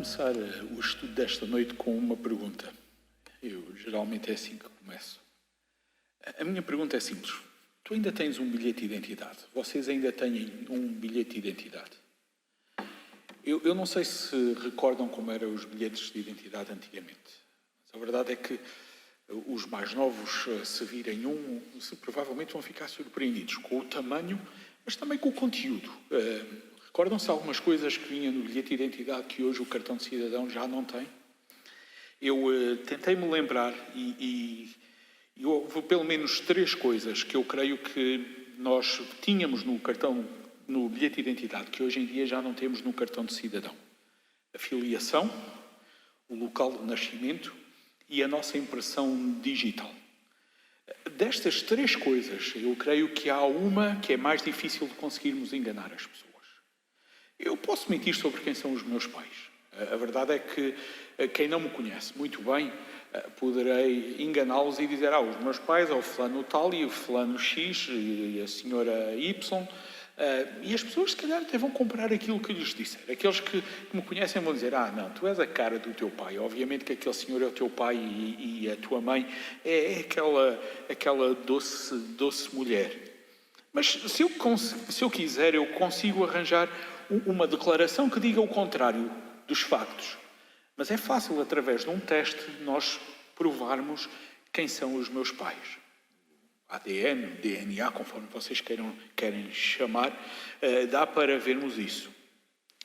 começar o estudo desta noite com uma pergunta. Eu geralmente é assim que começo. A minha pergunta é simples. Tu ainda tens um bilhete de identidade? Vocês ainda têm um bilhete de identidade? Eu não sei se recordam como eram os bilhetes de identidade antigamente. Mas a verdade é que os mais novos, se virem provavelmente vão ficar surpreendidos com o tamanho, mas também com o conteúdo. Recordam-se algumas coisas que vinham no bilhete de identidade que hoje o cartão de cidadão já não tem? Eu tentei-me lembrar e houve pelo menos 3 coisas que eu creio que nós tínhamos no bilhete de identidade, que hoje em dia já não temos no cartão de cidadão. A filiação, o local de nascimento e a nossa impressão digital. Destas 3 coisas, eu creio que há uma que é mais difícil de conseguirmos enganar as pessoas. Eu posso mentir sobre quem são os meus pais. A verdade é que quem não me conhece muito bem, poderei enganá-los e dizer, os meus pais, o fulano tal e o fulano X e a senhora Y, e as pessoas, se calhar, até vão comprar aquilo que lhes disser. Aqueles que me conhecem vão dizer, não, tu és a cara do teu pai. Obviamente que aquele senhor é o teu pai e a tua mãe é aquela doce mulher. Mas se eu quiser, eu consigo arranjar uma declaração que diga o contrário dos factos. Mas é fácil, através de um teste, nós provarmos quem são os meus pais. ADN, DNA, conforme vocês querem chamar, dá para vermos isso.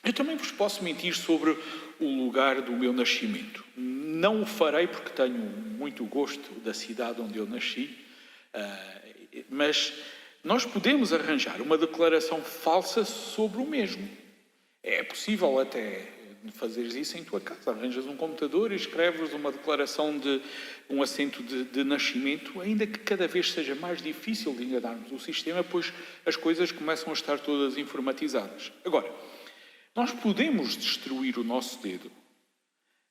Eu também vos posso mentir sobre o lugar do meu nascimento. Não o farei porque tenho muito gosto da cidade onde eu nasci, mas nós podemos arranjar uma declaração falsa sobre o mesmo. É possível até fazeres isso em tua casa. Arranjas um computador e escreves uma declaração de um assento de nascimento, ainda que cada vez seja mais difícil de enganarmos o sistema, pois as coisas começam a estar todas informatizadas. Agora, nós podemos destruir o nosso dedo,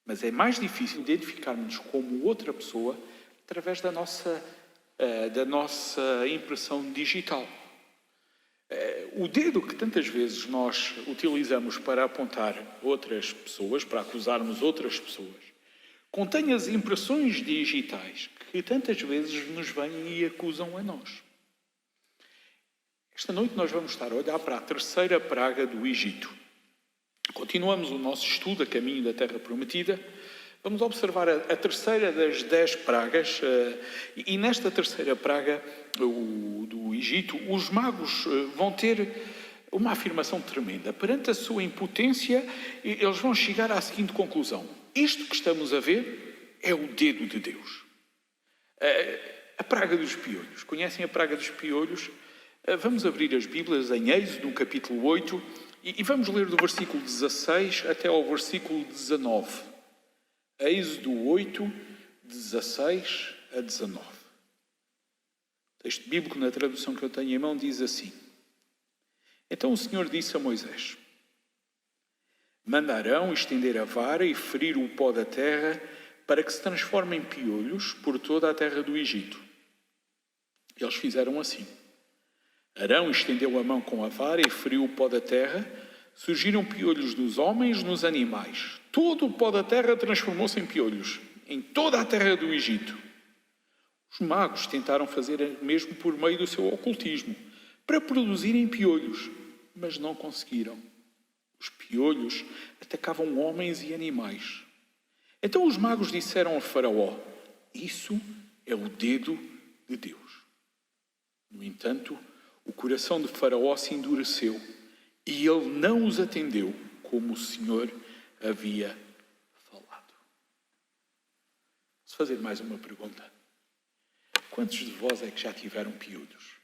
mas é mais difícil identificarmos como outra pessoa através da nossa impressão digital. O dedo que tantas vezes nós utilizamos para apontar outras pessoas, para acusarmos outras pessoas, contém as impressões digitais que tantas vezes nos vêm e acusam a nós. Esta noite nós vamos estar a olhar para a terceira praga do Egito. Continuamos o nosso estudo a caminho da Terra Prometida. Vamos observar a terceira das 10 pragas, e nesta terceira praga do Egito, os magos vão ter uma afirmação tremenda. Perante a sua impotência, eles vão chegar à seguinte conclusão. Isto que estamos a ver é o dedo de Deus. A praga dos piolhos. Conhecem a praga dos piolhos? Vamos abrir as Bíblias em Êxodo, no capítulo 8, e vamos ler do versículo 16 até ao versículo 19. Êxodo 8, 16 a 19. O texto bíblico, na tradução que eu tenho em mão, diz assim. Então o Senhor disse a Moisés, manda Arão estender a vara e ferir o pó da terra para que se transforme em piolhos por toda a terra do Egito. Eles fizeram assim. Arão estendeu a mão com a vara e feriu o pó da terra. Surgiram piolhos nos homens, nos animais. Todo o pó da terra transformou-se em piolhos, em toda a terra do Egito. Os magos tentaram fazer o mesmo por meio do seu ocultismo, para produzirem piolhos, mas não conseguiram. Os piolhos atacavam homens e animais. Então os magos disseram a Faraó, isso é o dedo de Deus. No entanto, o coração de Faraó se endureceu, e ele não os atendeu como o Senhor havia falado. Vou fazer mais uma pergunta. Quantos de vós é que já tiveram piolhos?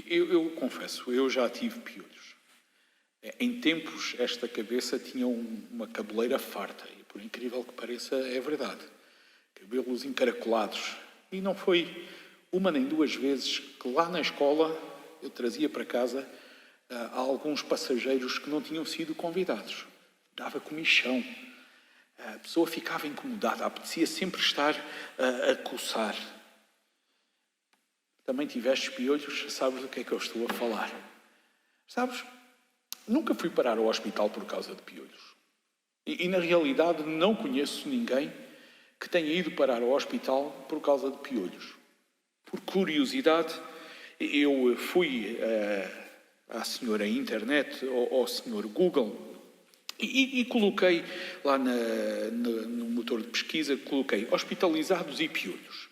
Eu confesso, eu já tive piolhos. Em tempos, esta cabeça tinha uma cabeleira farta, e por incrível que pareça, é verdade. Cabelos encaracolados. E não foi uma nem 2 vezes que lá na escola eu trazia para casa alguns passageiros que não tinham sido convidados. Dava comichão. A pessoa ficava incomodada, apetecia sempre estar a coçar. Também tiveste piolhos, sabes do que é que eu estou a falar. Sabes, Nunca fui parar ao hospital por causa de piolhos. E na realidade não conheço ninguém que tenha ido parar ao hospital por causa de piolhos. Por curiosidade, eu fui à senhora internet, ao senhor Google, e coloquei lá no motor de pesquisa, coloquei hospitalizados e piolhos.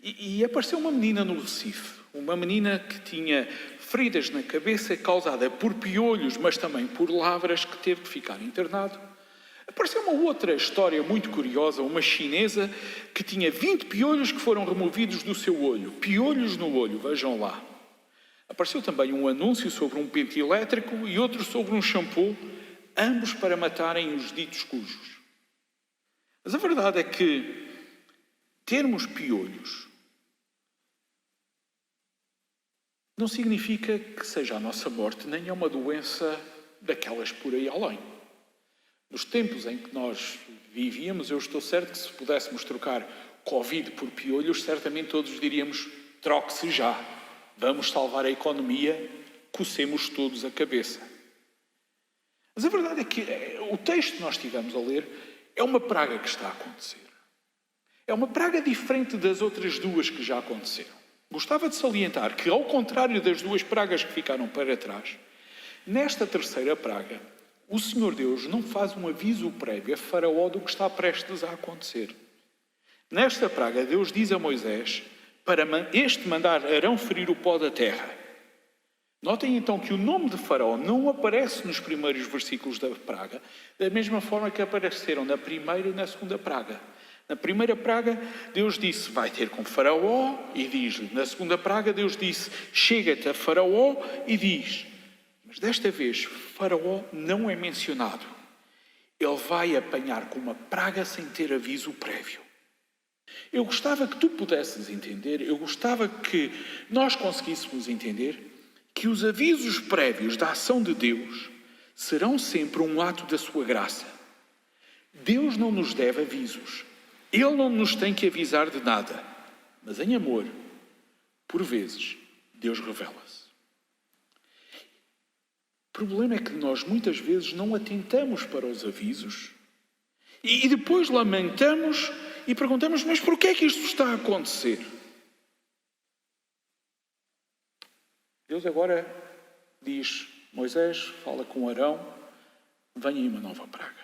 E apareceu uma menina no Recife, uma menina que tinha feridas na cabeça causada por piolhos, mas também por lavras, que teve que ficar internado. Apareceu uma outra história muito curiosa, uma chinesa que tinha 20 piolhos que foram removidos do seu olho. Piolhos no olho, vejam lá. Apareceu também um anúncio sobre um pente elétrico e outro sobre um shampoo, ambos para matarem os ditos cujos. Mas a verdade é que termos piolhos não significa que seja a nossa morte, nem é uma doença daquelas por aí além. Nos tempos em que nós vivíamos, eu estou certo que se pudéssemos trocar Covid por piolhos, certamente todos diríamos: troque-se já, vamos salvar a economia, cocemos todos a cabeça. Mas a verdade é que o texto que nós estivemos a ler é uma praga que está a acontecer. É uma praga diferente das outras duas que já aconteceram. Gostava de salientar que, ao contrário das duas pragas que ficaram para trás, nesta terceira praga, o Senhor Deus não faz um aviso prévio a Faraó do que está prestes a acontecer. Nesta praga, Deus diz a Moisés para este mandar Arão ferir o pó da terra. Notem então que o nome de Faraó não aparece nos primeiros versículos da praga, da mesma forma que apareceram na primeira e na segunda praga. Na primeira praga, Deus disse: vai ter com Faraó, e diz-lhe. Na segunda praga, Deus disse: chega-te a Faraó, e diz. Mas desta vez, Faraó não é mencionado. Ele vai apanhar com uma praga sem ter aviso prévio. Eu gostava que tu pudesses entender, eu gostava que nós conseguíssemos entender que os avisos prévios da ação de Deus serão sempre um ato da sua graça. Deus não nos deve avisos. Ele não nos tem que avisar de nada. Mas em amor, por vezes, Deus revela-se. O problema é que nós muitas vezes não atentamos para os avisos e depois lamentamos e perguntamos: mas porquê é que isto está a acontecer? Deus agora diz: Moisés, fala com Arão, venha aí uma nova praga.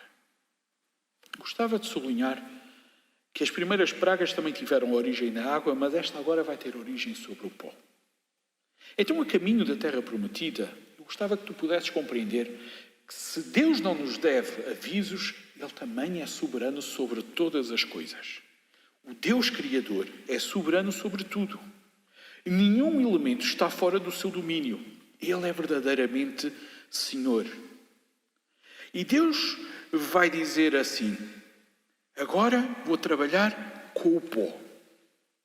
Gostava de sublinhar que as primeiras pragas também tiveram origem na água, mas esta agora vai ter origem sobre o pó. Então, a caminho da terra prometida, eu gostava que tu pudesses compreender que se Deus não nos deve avisos, Ele também é soberano sobre todas as coisas. O Deus Criador é soberano sobre tudo. Nenhum elemento está fora do seu domínio. Ele é verdadeiramente Senhor. E Deus vai dizer assim: agora vou trabalhar com o pó.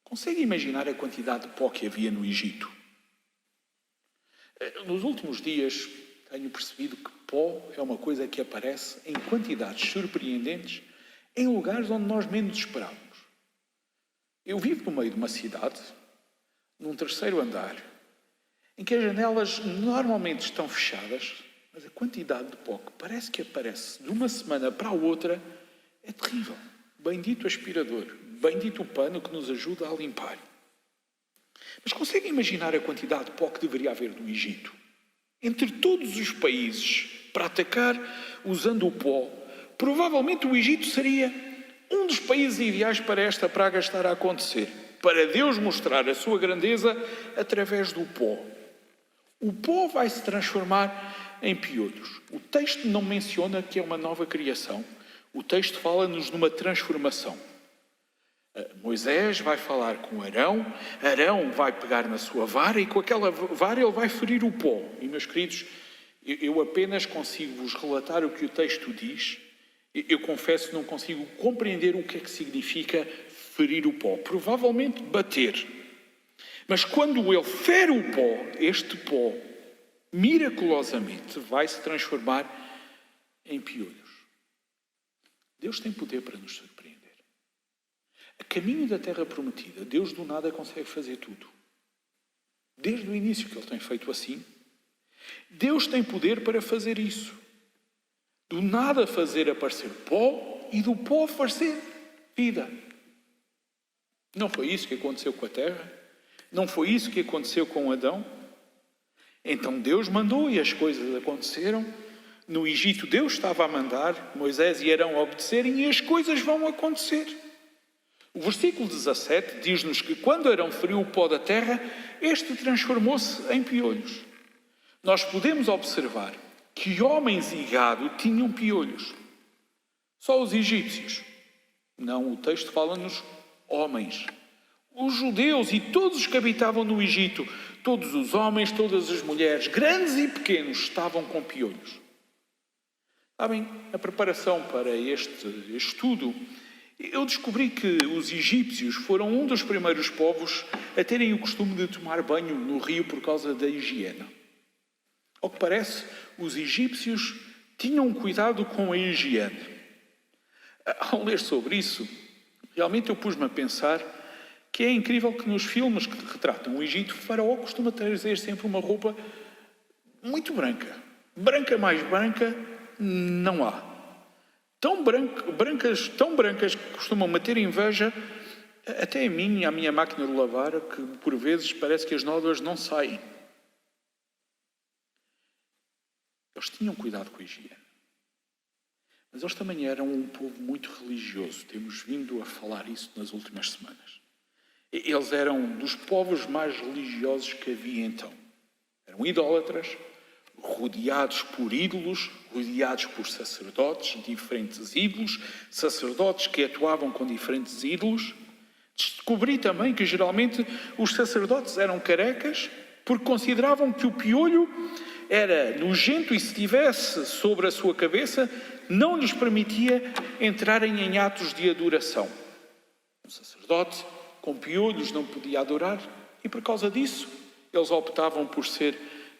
Consegue imaginar a quantidade de pó que havia no Egito? Nos últimos dias tenho percebido que pó é uma coisa que aparece em quantidades surpreendentes em lugares onde nós menos esperávamos. Eu vivo no meio de uma cidade, num terceiro andar, em que as janelas normalmente estão fechadas, mas a quantidade de pó que parece que aparece de uma semana para a outra é terrível. Bendito aspirador, bendito o pano que nos ajuda a limpar. Mas conseguem imaginar a quantidade de pó que deveria haver no Egito? Entre todos os países para atacar usando o pó, provavelmente o Egito seria um dos países ideais para esta praga estar a acontecer, para Deus mostrar a sua grandeza através do pó. O pó vai se transformar em piolhos. O texto não menciona que é uma nova criação. O texto fala-nos de uma transformação. Moisés vai falar com Arão, Arão vai pegar na sua vara e com aquela vara ele vai ferir o pó. E, meus queridos, eu apenas consigo vos relatar o que o texto diz. Eu confesso que não consigo compreender o que é que significa ferir o pó. Provavelmente bater. Mas quando ele fere o pó, este pó, miraculosamente, vai se transformar em piolhos. Deus tem poder para nos surpreender. A caminho da terra prometida, Deus do nada consegue fazer tudo. Desde o início que Ele tem feito assim. Deus tem poder para fazer isso. Do nada fazer aparecer pó e do pó fazer vida. Não foi isso que aconteceu com a terra? Não foi isso que aconteceu com Adão? Então Deus mandou e as coisas aconteceram. No Egito Deus estava a mandar, Moisés e Arão obedecerem e as coisas vão acontecer. O versículo 17 diz-nos que quando Arão feriu o pó da terra, este transformou-se em piolhos. Nós podemos observar que homens e gado tinham piolhos. Só os egípcios. Não, o texto fala-nos homens. Os judeus e todos os que habitavam no Egito, todos os homens, todas as mulheres, grandes e pequenos, estavam com piolhos. Sabem, a preparação para este estudo, eu descobri que os egípcios foram um dos primeiros povos a terem o costume de tomar banho no rio por causa da higiene. Ao que parece, os egípcios tinham cuidado com a higiene. Ao ler sobre isso, realmente eu pus-me a pensar que é incrível que nos filmes que retratam o Egito, o faraó costuma trazer sempre uma roupa muito branca. Branca mais branca, não há. Tão brancas que costumam meter inveja até a mim e à minha máquina de lavar, que por vezes parece que as nódoas não saem. Eles tinham cuidado com a higiene. Mas eles também eram um povo muito religioso. Temos vindo a falar isso nas últimas semanas. Eles eram dos povos mais religiosos que havia então. Eram idólatras, rodeados por ídolos, rodeados por sacerdotes, diferentes ídolos, sacerdotes que atuavam com diferentes ídolos. Descobri também que geralmente os sacerdotes eram carecas porque consideravam que o piolho era nojento e se estivesse sobre a sua cabeça não lhes permitia entrarem em atos de adoração. Um sacerdote com piolhos não podia adorar e por causa disso eles optavam por ser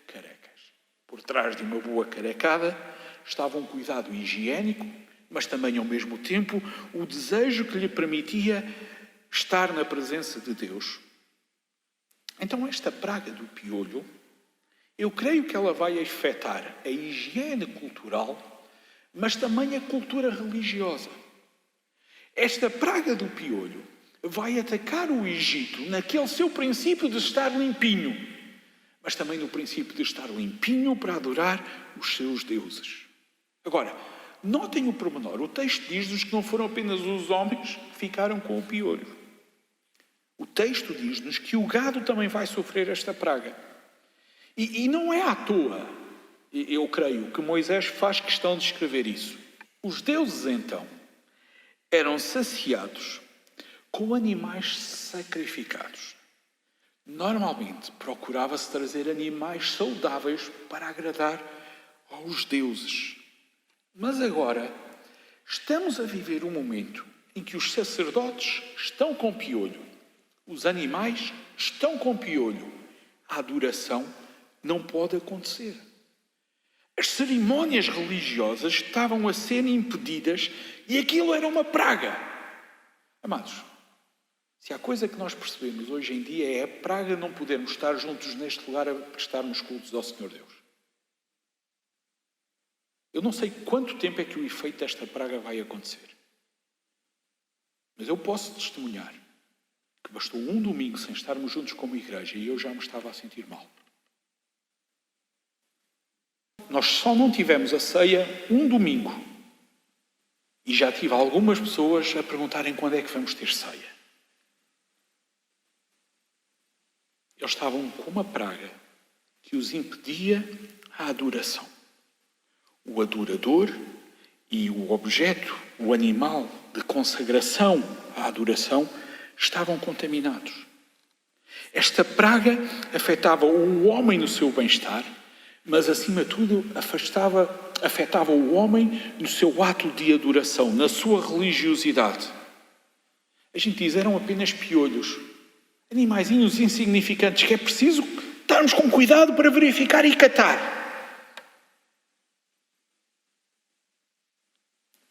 carecas. Por trás de uma boa carecada estava um cuidado higiênico, mas também ao mesmo tempo o desejo que lhe permitia estar na presença de Deus. Então esta praga do piolho, eu creio que ela vai afetar a higiene cultural, mas também a cultura religiosa. Esta praga do piolho vai atacar o Egito naquele seu princípio de estar limpinho, mas também no princípio de estar limpinho para adorar os seus deuses. Agora, notem o pormenor. O texto diz-nos que não foram apenas os homens que ficaram com o piolho. O texto diz-nos que o gado também vai sofrer esta praga. E não é à toa, eu creio, que Moisés faz questão de escrever isso. Os deuses, então, eram saciados com animais sacrificados. Normalmente procurava-se trazer animais saudáveis para agradar aos deuses. Mas agora estamos a viver um momento em que os sacerdotes estão com piolho, os animais estão com piolho. A adoração não pode acontecer. As cerimónias religiosas estavam a ser impedidas e aquilo era uma praga. Amados, se há coisa que nós percebemos hoje em dia é a praga não podermos estar juntos neste lugar a prestarmos cultos ao Senhor Deus. Eu não sei quanto tempo é que o efeito desta praga vai acontecer. Mas eu posso testemunhar que bastou um domingo sem estarmos juntos como igreja e eu já me estava a sentir mal. Nós só não tivemos a ceia um domingo. E já tive algumas pessoas a perguntarem quando é que vamos ter ceia. Eles estavam com uma praga que os impedia a adoração. O adorador e o objeto, o animal de consagração à adoração, estavam contaminados. Esta praga afetava o homem no seu bem-estar, mas acima de tudo afetava o homem no seu ato de adoração, na sua religiosidade. A gente diz, eram apenas piolhos, animaizinhos insignificantes que é preciso estarmos com cuidado para verificar e catar.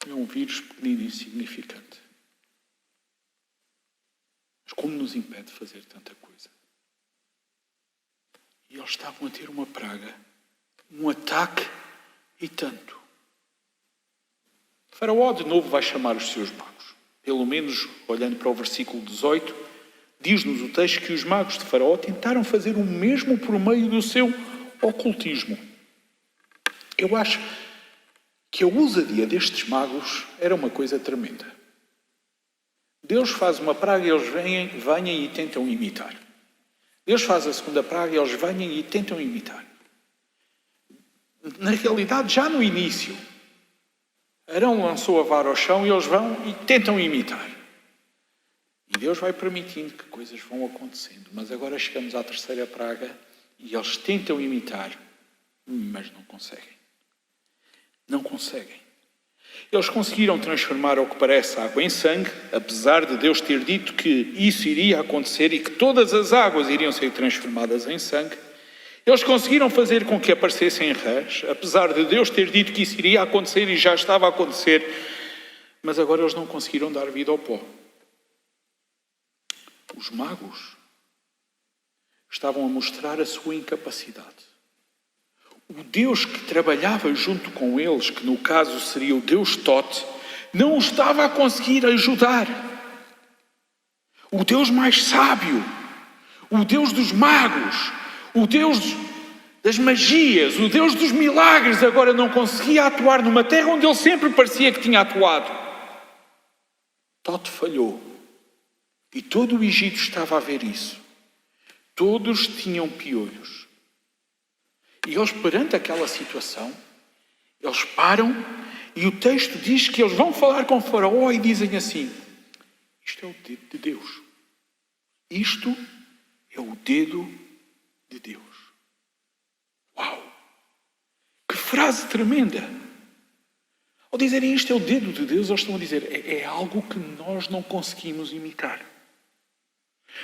É um vírus pequenino e insignificante. Mas como nos impede de fazer tanta coisa? E eles estavam a ter uma praga Um ataque e tanto. Faraó de novo vai chamar os seus magos. Pelo menos, olhando para o versículo 18, diz-nos o texto que os magos de Faraó tentaram fazer o mesmo por meio do seu ocultismo. Eu acho que a ousadia destes magos era uma coisa tremenda. Deus faz uma praga e eles venham e tentam imitar. Deus faz a segunda praga e eles venham e tentam imitar. Na realidade, já no início, Arão lançou a vara ao chão e eles vão e tentam imitar. E Deus vai permitindo que coisas vão acontecendo. Mas agora chegamos à terceira praga e eles tentam imitar, mas não conseguem. Não conseguem. Eles conseguiram transformar, ao que parece, a água em sangue, apesar de Deus ter dito que isso iria acontecer e que todas as águas iriam ser transformadas em sangue. Eles conseguiram fazer com que aparecessem rãs, apesar de Deus ter dito que isso iria acontecer e já estava a acontecer, mas agora eles não conseguiram dar vida ao pó. Os magos estavam a mostrar a sua incapacidade. O Deus que trabalhava junto com eles, que no caso seria o Deus Tote, não os estava a conseguir ajudar. O Deus mais sábio, o Deus dos magos, o Deus das magias, o Deus dos milagres, agora não conseguia atuar numa terra onde ele sempre parecia que tinha atuado. Tote falhou. E todo o Egito estava a ver isso. Todos tinham piolhos. E eles, perante aquela situação, eles param e o texto diz que eles vão falar com Faraó e dizem assim: isto é o dedo de Deus. Isto é o dedo de Deus. Uau! Que frase tremenda! Ao dizerem isto é o dedo de Deus, eles estão a dizer é algo que nós não conseguimos imitar.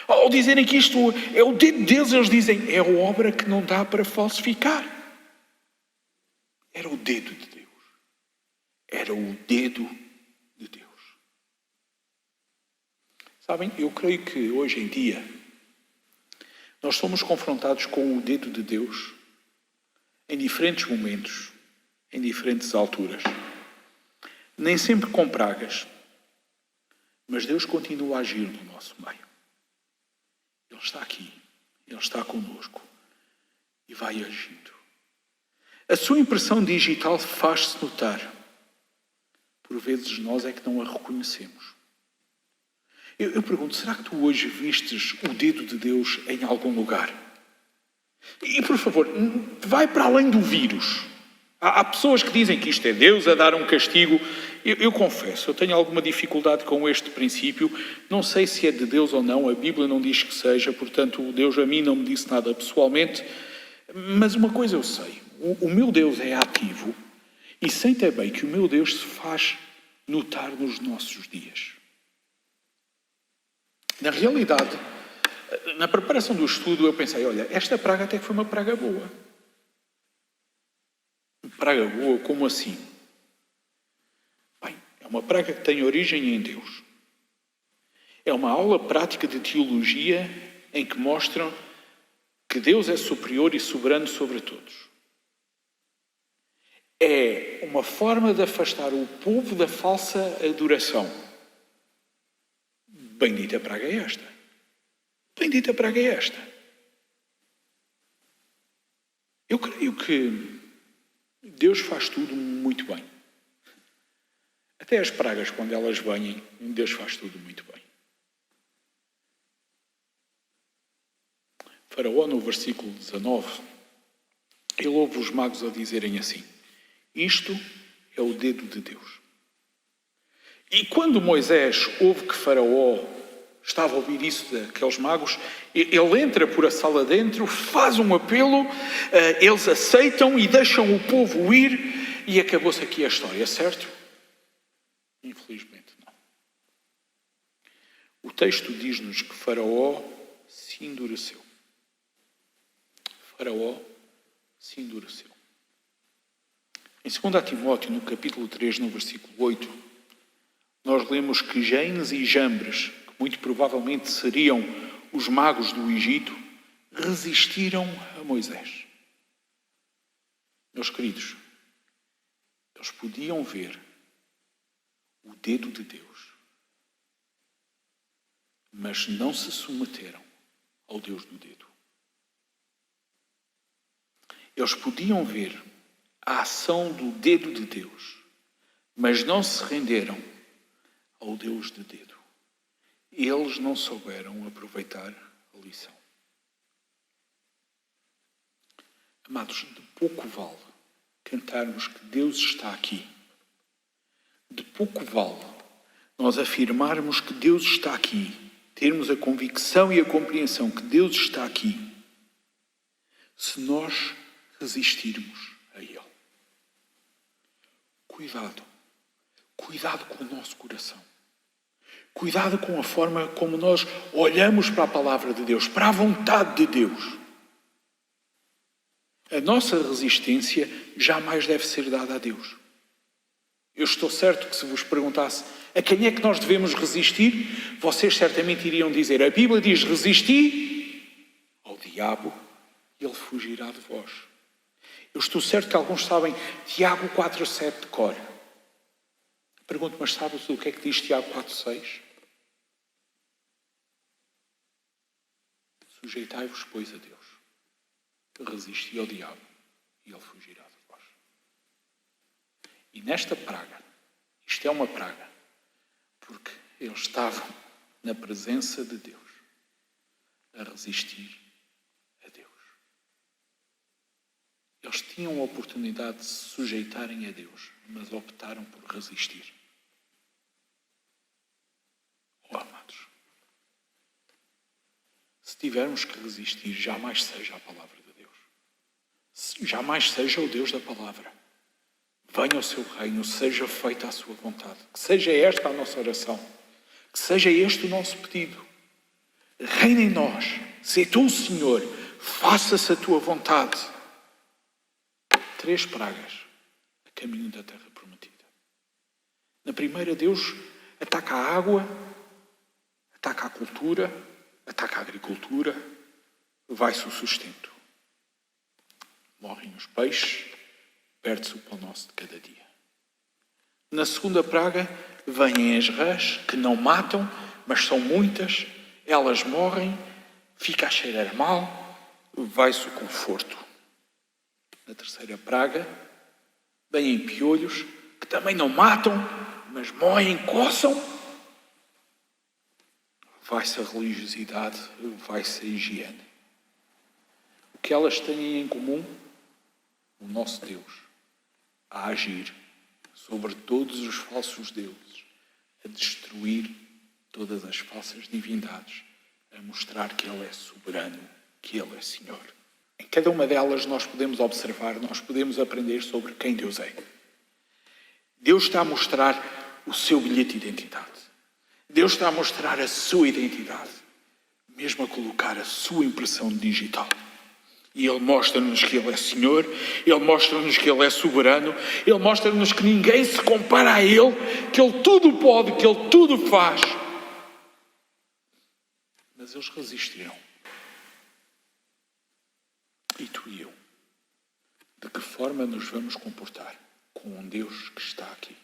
Ao dizerem que isto é o dedo de Deus, eles dizem é a obra que não dá para falsificar. Era o dedo de Deus. Era o dedo de Deus. Sabem, eu creio que hoje em dia nós somos confrontados com o dedo de Deus em diferentes momentos, em diferentes alturas. Nem sempre com pragas, mas Deus continua a agir no nosso meio. Ele está aqui, Ele está connosco e vai agindo. A sua impressão digital faz-se notar. Por vezes nós é que não a reconhecemos. Eu pergunto, será que tu hoje vistes o dedo de Deus em algum lugar? E por favor, vai para além do vírus. Há pessoas que dizem que isto é Deus a dar um castigo. Eu confesso, eu tenho alguma dificuldade com este princípio. Não sei se é de Deus ou não, a Bíblia não diz que seja, portanto Deus a mim não me disse nada pessoalmente. Mas uma coisa eu sei, o meu Deus é ativo e sei também que o meu Deus se faz notar nos nossos dias. Na realidade, na preparação do estudo eu pensei, olha, esta praga até que foi uma praga boa. Praga boa, como assim? Bem, é uma praga que tem origem em Deus. É uma aula prática de teologia em que mostram que Deus é superior e soberano sobre todos. É uma forma de afastar o povo da falsa adoração. Bendita praga é esta. Bendita praga é esta. Eu creio que Deus faz tudo muito bem. Até as pragas, quando elas vêm, Deus faz tudo muito bem. Faraó, no versículo 19, ele ouve os magos a dizerem assim: isto é o dedo de Deus. E quando Moisés ouve que Faraó estava a ouvir isso daqueles magos, ele entra por a sala dentro, faz um apelo, eles aceitam e deixam o povo ir e acabou-se aqui a história, certo? Infelizmente não. O texto diz-nos que Faraó se endureceu. Faraó se endureceu. Em 2 Timóteo, no capítulo 3, no versículo 8, nós lemos que Janes e Jambres, que muito provavelmente seriam os magos do Egito, resistiram a Moisés. Meus queridos, eles podiam ver o dedo de Deus, mas não se submeteram ao Deus do dedo. Eles podiam ver a ação do dedo de Deus, mas não se renderam ao Deus de dedo. Eles não souberam aproveitar a lição. Amados, de pouco vale cantarmos que Deus está aqui. De pouco vale nós afirmarmos que Deus está aqui, termos a convicção e a compreensão que Deus está aqui, se nós resistirmos a Ele. Cuidado. Cuidado com o nosso coração. Cuidado com a forma como nós olhamos para a palavra de Deus, para a vontade de Deus. A nossa resistência jamais deve ser dada a Deus. Eu estou certo que se vos perguntasse a quem é que nós devemos resistir, vocês certamente iriam dizer, a Bíblia diz resistir ao diabo e ele fugirá de vós. Eu estou certo que alguns sabem Tiago 4,7 de cor. Pergunto, mas sabes o que é que diz Tiago 4,6? Sujeitai-vos, pois, a Deus. Resisti ao diabo e ele fugirá de vós. E nesta praga, isto é uma praga, porque eles estavam na presença de Deus a resistir a Deus. Eles tinham a oportunidade de se sujeitarem a Deus, mas optaram por resistir. Oh, amados, se tivermos que resistir, jamais seja a palavra de Deus. Jamais seja o Deus da palavra. Venha o seu reino, seja feita a sua vontade. Que seja esta a nossa oração. Que seja este o nosso pedido. Reina em nós. Se tu, Senhor, faça-se a tua vontade. 3 pragas a caminho da terra prometida. Na primeira, Deus ataca a água, ataca a cultura, ataca a agricultura, vai-se o sustento. Morrem os peixes, perde-se o pão nosso de cada dia. Na segunda praga, vêm as rãs, que não matam, mas são muitas, elas morrem, fica a cheirar mal, vai-se o conforto. Na terceira praga, vêm piolhos, que também não matam, mas moem, coçam. Vai-se a religiosidade, vai-se a higiene. O que elas têm em comum? O nosso Deus a agir sobre todos os falsos deuses, a destruir todas as falsas divindades, a mostrar que Ele é soberano, que Ele é Senhor. Em cada uma delas nós podemos observar, nós podemos aprender sobre quem Deus é. Deus está a mostrar o seu bilhete de identidade. Deus está a mostrar a sua identidade, mesmo a colocar a sua impressão digital. E Ele mostra-nos que Ele é Senhor, Ele mostra-nos que Ele é soberano, Ele mostra-nos que ninguém se compara a Ele, que Ele tudo pode, que Ele tudo faz. Mas eles resistiram. E tu e eu? De que forma nos vamos comportar com um Deus que está aqui?